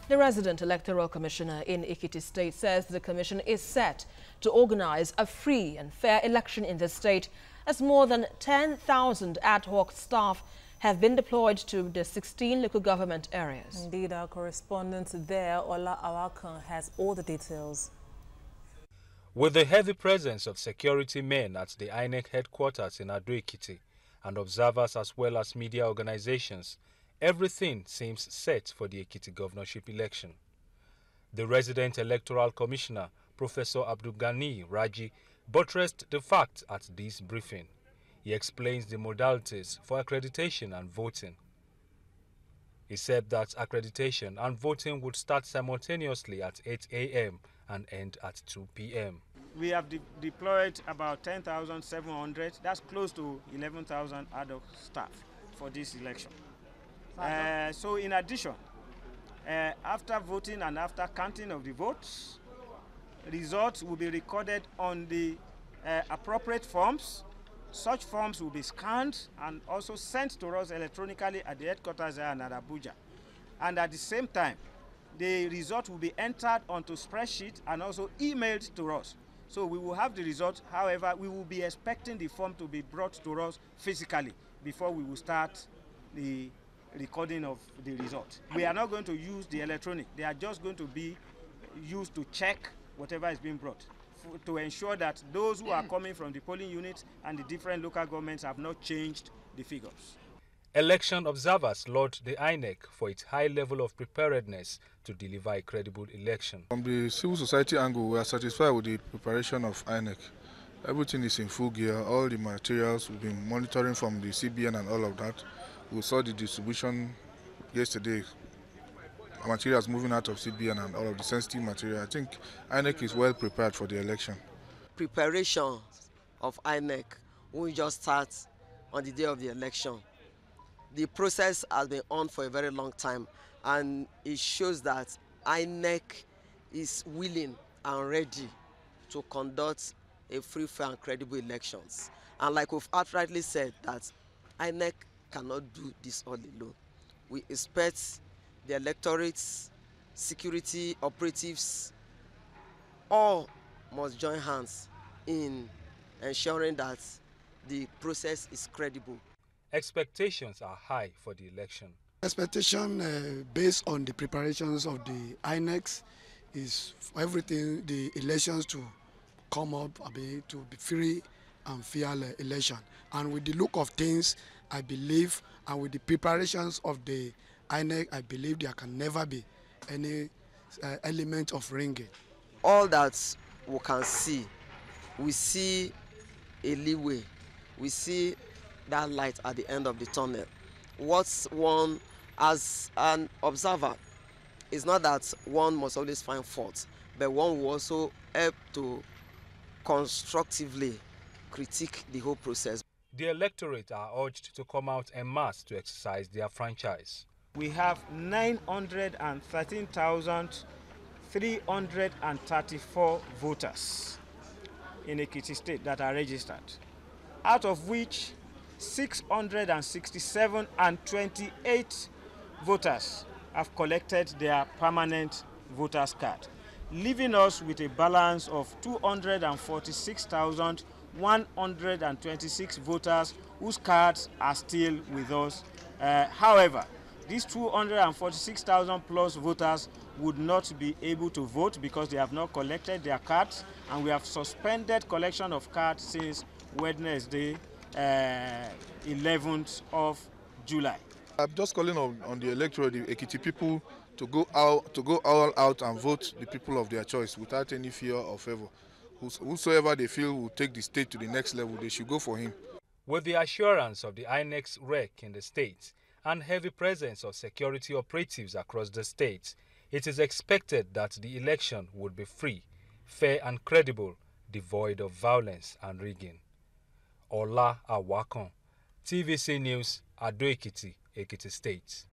The resident electoral commissioner in Ekiti State says the commission is set to organize a free and fair election in the state as more than 10,000 ad hoc staff have been deployed to the 16 local government areas. Indeed, our correspondent there, Ola Awakan, has all the details. With the heavy presence of security men at the INEC headquarters in Ekiti and observers as well as media organizations, everything seems set for the Ekiti governorship election. The resident electoral commissioner, Professor Abdulgani Raji, buttressed the fact at this briefing. He explains the modalities for accreditation and voting. He said that accreditation and voting would start simultaneously at 8 a.m. and end at 2 p.m. We have deployed about 10,700, that's close to 11,000 ad hoc staff for this election. So in addition, after voting and after counting of the votes, results will be recorded on the appropriate forms. Such forms will be scanned and also sent to us electronically at the headquarters here in Abuja. And at the same time, the result will be entered onto spreadsheet and also emailed to us. So we will have the result. However, we will be expecting the form to be brought to us physically before we will start the recording of the result. We are not going to use the electronic. They are just going to be used to check whatever is being brought, to ensure that those who are coming from the polling units and the different local governments have not changed the figures. Election observers laud the INEC for its high level of preparedness to deliver a credible election. From the civil society angle, we are satisfied with the preparation of INEC. Everything is in full gear. All the materials we've been monitoring from the CBN and all of that. We saw the distribution yesterday. Materials moving out of CBN and all of the sensitive material. I think INEC is well prepared for the election. Preparation of INEC won't just start on the day of the election. The process has been on for a very long time, and it shows that INEC is willing and ready to conduct a free, fair and credible elections. And like we've outrightly said, that INEC cannot do this all alone. We expect the electorates, security operatives, all must join hands in ensuring that the process is credible. Expectations are high for the election. Expectation based on the preparations of the INEC is for everything, the elections to come up, to be free and fair election. And with the look of things, I believe, and with the preparations of the INEC, I believe there can never be any element of ringing. All that we can see, we see a leeway, we see that light at the end of the tunnel. What's one, as an observer, is not that one must always find fault, but one will also help to constructively critique the whole process. The electorate are urged to come out en masse to exercise their franchise. We have 913,334 voters in Ekiti State that are registered, out of which 667 and 28 voters have collected their permanent voters card, leaving us with a balance of 246,126 voters whose cards are still with us. However, these 246,000 plus voters would not be able to vote because they have not collected their cards, and we have suspended collection of cards since Wednesday, 11th of July. I'm just calling on the electorate, the Ekiti people, to go all out and vote the people of their choice without any fear or favor. Whosoever they feel will take the state to the next level, they should go for him. With the assurance of the INEC's rec in the state and heavy presence of security operatives across the state, it is expected that the election would be free, fair and credible, devoid of violence and rigging. Ola Awakan, TVC News, Ekiti, Ekiti State.